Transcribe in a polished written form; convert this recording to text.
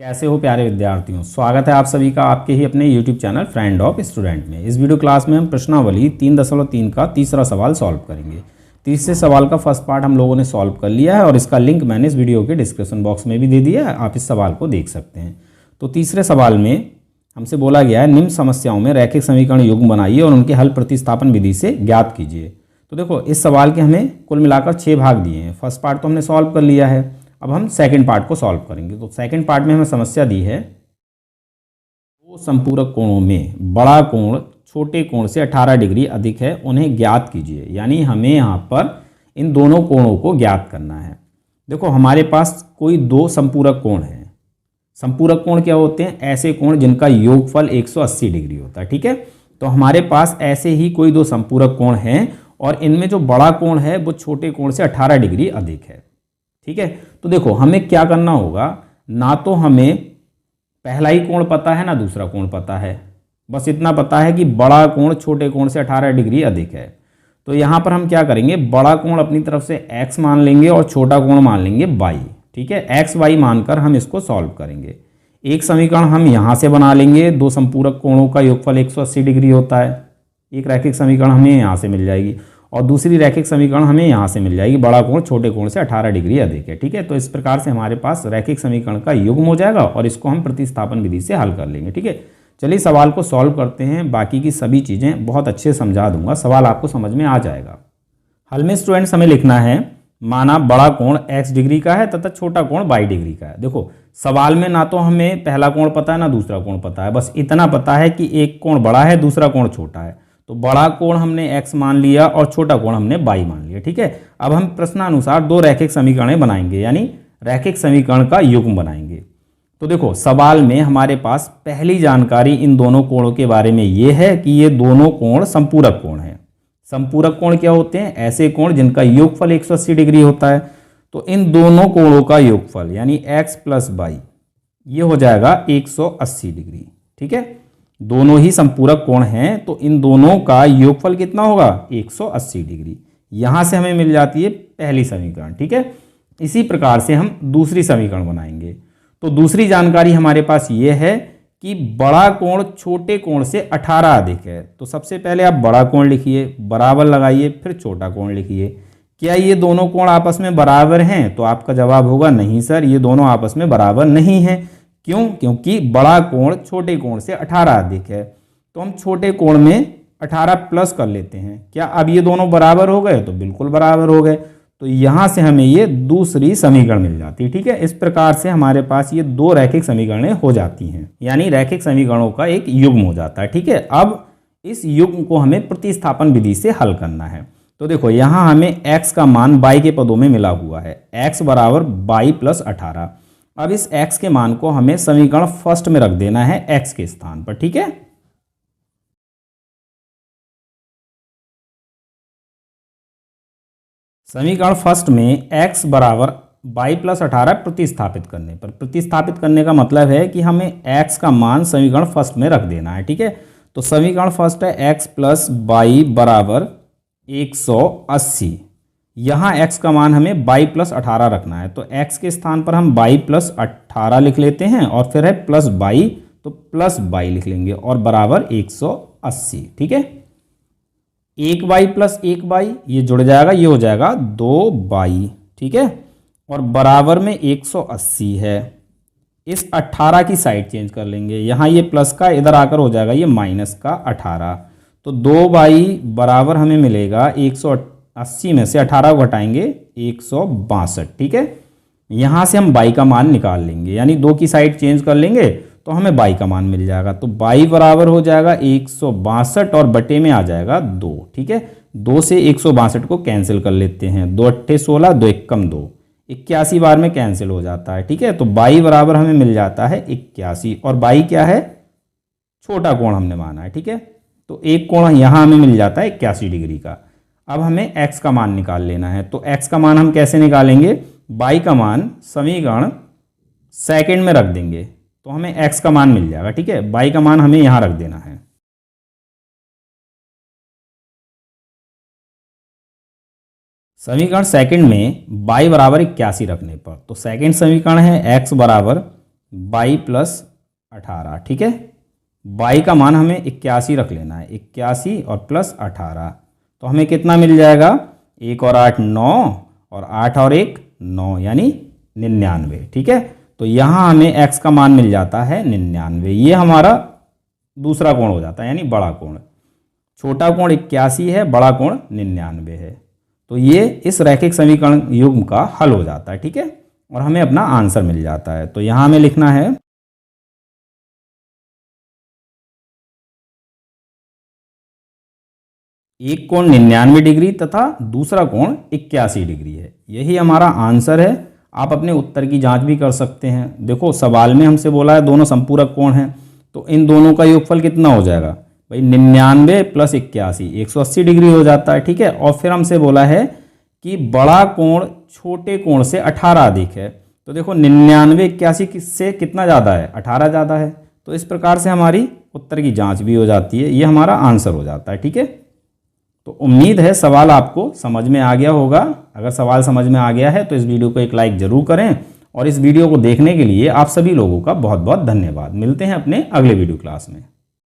कैसे हो प्यारे विद्यार्थियों, स्वागत है आप सभी का आपके ही अपने YouTube channel friend of student में। इस वीडियो क्लास में हम प्रश्नावली 3.3 का तीसरा सवाल सॉल्व करेंगे। तीसरे सवाल का फर्स्ट पार्ट हम लोगों ने सॉल्व कर लिया है और इसका लिंक मैंने इस वीडियो के डिस्क्रिप्शन बॉक्स में भी दे दिया है, आप इस सवाल को देख सकते हैं। तो तीसरे सवाल में हमसे बोला गया है निम्न समस्याओं में रैखिक समीकरण युग्म बनाइए और उनके हल प्रतिस्थापन विधि से ज्ञात कीजिए। तो देखो, इस सवाल के हमें कुल मिलाकर 6 भाग दिए हैं। फर्स्ट पार्ट तो हमने सॉल्व कर लिया है, अब हम सेकंड पार्ट को सॉल्व करेंगे। तो सेकंड पार्ट में हमें समस्या दी है, दो संपूरक कोणों में बड़ा कोण छोटे कोण से 18 डिग्री अधिक है, उन्हें ज्ञात कीजिए। यानी हमें यहाँ पर इन दोनों कोणों को ज्ञात करना है। देखो, हमारे पास कोई दो संपूरक कोण हैं। संपूरक कोण क्या होते हैं? ऐसे कोण जिनका योगफल 180 डिग्री होता है। ठीक है, तो हमारे पास ऐसे ही कोई दो संपूरक कोण हैं और इनमें जो बड़ा कोण है वो छोटे कोण से 18 डिग्री अधिक है। ठीक है, तो देखो हमें क्या करना होगा, ना तो हमें पहला ही कोण पता है ना दूसरा कोण पता है, बस इतना पता है कि बड़ा कोण छोटे कोण से 18 डिग्री अधिक है। तो यहाँ पर हम क्या करेंगे, बड़ा कोण अपनी तरफ से x मान लेंगे और छोटा कोण मान लेंगे y। ठीक है, x y मानकर हम इसको सॉल्व करेंगे। एक समीकरण हम यहाँ से बना लेंगे, दो संपूरक कोणों का योगफल 180 डिग्री होता है। एक रैखिक समीकरण हमें यहाँ से मिल जाएगी और दूसरी रैखिक समीकरण हमें यहाँ से मिल जाएगी, बड़ा कोण छोटे कोण से 18 डिग्री अधिक है। ठीक है, तो इस प्रकार से हमारे पास रैखिक समीकरण का युग्म हो जाएगा और इसको हम प्रतिस्थापन विधि से हल कर लेंगे। ठीक है, चलिए सवाल को सॉल्व करते हैं। बाकी की सभी चीज़ें बहुत अच्छे से समझा दूंगा, सवाल आपको समझ में आ जाएगा। हल में स्टूडेंट्स हमें लिखना है, माना बड़ा कोण x डिग्री का है तथा छोटा कोण y डिग्री का है। देखो, सवाल में ना तो हमें पहला कोण पता है ना दूसरा कोण पता है, बस इतना पता है कि एक कोण बड़ा है दूसरा कोण छोटा है। तो बड़ा कोण हमने x मान लिया और छोटा कोण हमने y मान लिया। ठीक है, अब हम प्रश्नानुसार दो रैखिक समीकरण बनाएंगे, यानी रैखिक समीकरण का युग्म बनाएंगे। तो देखो, सवाल में हमारे पास पहली जानकारी इन दोनों कोणों के बारे में ये है कि ये दोनों कोण संपूरक कोण हैं। संपूरक कोण क्या होते हैं? ऐसे कोण जिनका योगफल 180 डिग्री होता है। तो इन दोनों कोणों का योगफल यानी x प्लस y ये हो जाएगा 180 डिग्री। ठीक है, दोनों ही संपूरक कोण हैं तो इन दोनों का योगफल कितना होगा? 180 डिग्री। यहां से हमें मिल जाती है पहली समीकरण। ठीक है, इसी प्रकार से हम दूसरी समीकरण बनाएंगे। तो दूसरी जानकारी हमारे पास ये है कि बड़ा कोण छोटे कोण से 18 अधिक है। तो सबसे पहले आप बड़ा कोण लिखिए, बराबर लगाइए, फिर छोटा कोण लिखिए। क्या ये दोनों कोण आपस में बराबर हैं? तो आपका जवाब होगा नहीं सर, ये दोनों आपस में बराबर नहीं हैं। क्यों? क्योंकि बड़ा कोण छोटे कोण से 18 अधिक है। तो हम छोटे कोण में 18 प्लस कर लेते हैं। क्या अब ये दोनों बराबर हो गए? तो बिल्कुल बराबर हो गए। तो यहां से हमें ये दूसरी समीकरण मिल जाती है। ठीक है, इस प्रकार से हमारे पास ये दो रैखिक समीकरणें हो जाती हैं, यानी रैखिक समीकरणों का एक युग्म हो जाता है। ठीक है, अब इस युग्म को हमें प्रतिस्थापन विधि से हल करना है। तो देखो, यहां हमें x का मान y के पदों में मिला हुआ है, x बराबर y प्लस 18। अब इस x के मान को हमें समीकरण फर्स्ट में रख देना है x के स्थान पर। ठीक है, समीकरण फर्स्ट में x बराबर y प्लस 18 प्रतिस्थापित करने पर, प्रतिस्थापित करने का मतलब है कि हमें x का मान समीकरण फर्स्ट में रख देना है। ठीक है, तो समीकरण फर्स्ट है x प्लस y बराबर 180। यहाँ x का मान हमें y प्लस 18 रखना है, तो x के स्थान पर हम y प्लस 18 लिख लेते हैं और फिर है प्लस y, तो प्लस y लिख लेंगे और बराबर 180। ठीक है, 1y प्लस 1y ये जुड़ जाएगा, ये हो जाएगा 2y। ठीक है, और बराबर में 180 है। इस 18 की साइड चेंज कर लेंगे, यहाँ ये प्लस का इधर आकर हो जाएगा ये माइनस का 18। तो 2y बराबर हमें मिलेगा 180 में से 18 को घटाएंगे 162। ठीक है, यहाँ से हम y का मान निकाल लेंगे, यानी 2 की साइड चेंज कर लेंगे तो हमें y का मान मिल जाएगा। तो y बराबर हो जाएगा 162 और बटे में आ जाएगा 2। ठीक है, 2 से 162 को कैंसिल कर लेते हैं, 2 अट्ठे 16, 2 एकम 2, 81 बार में कैंसिल हो जाता है। ठीक है, तो y बराबर हमें मिल जाता है 81 और y क्या है? छोटा कोण हमने माना है। ठीक है, तो एक कोण यहाँ हमें मिल जाता है 81 डिग्री का। अब हमें x का मान निकाल लेना है, तो x का मान हम कैसे निकालेंगे? y का मान समीकरण सेकंड में रख देंगे तो हमें x का मान मिल जाएगा। ठीक है, y का मान हमें यहाँ रख देना है। समीकरण सेकंड में y बराबर 81 रखने पर, तो सेकंड समीकरण है x बराबर 22 + 18, ठीक है। y का मान हमें 81 रख लेना है, 81 और +18, तो हमें कितना मिल जाएगा, 1 और 8 9 और 8 और 1 9 यानी 99, ठीक है। तो यहाँ हमें x का मान मिल जाता है 99, ये हमारा दूसरा कोण हो जाता है यानी बड़ा कोण। छोटा कोण 81 है, बड़ा कोण 99 है। तो ये इस रैखिक समीकरण युग्म का हल हो जाता है, ठीक है, और हमें अपना आंसर मिल जाता है। तो यहाँ हमें लिखना है एक कोण 99 डिग्री तथा दूसरा कोण 81 डिग्री है। यही हमारा आंसर है। आप अपने उत्तर की जांच भी कर सकते हैं। देखो सवाल में हमसे बोला है दोनों संपूरक कोण हैं, तो इन दोनों का योगफल कितना हो जाएगा भाई, 99 + 81 180 डिग्री हो जाता है, ठीक है। और फिर हमसे बोला है कि बड़ा कोण छोटे कोण से 18 अधिक है। तो देखो 99 81 से कितना ज़्यादा है, 18 ज़्यादा है। तो इस प्रकार से हमारी उत्तर की जांच भी हो जाती है, ये हमारा आंसर हो जाता है, ठीक है। तो उम्मीद है सवाल आपको समझ में आ गया होगा। अगर सवाल समझ में आ गया है तो इस वीडियो को एक लाइक ज़रूर करें, और इस वीडियो को देखने के लिए आप सभी लोगों का बहुत बहुत धन्यवाद। मिलते हैं अपने अगले वीडियो क्लास में।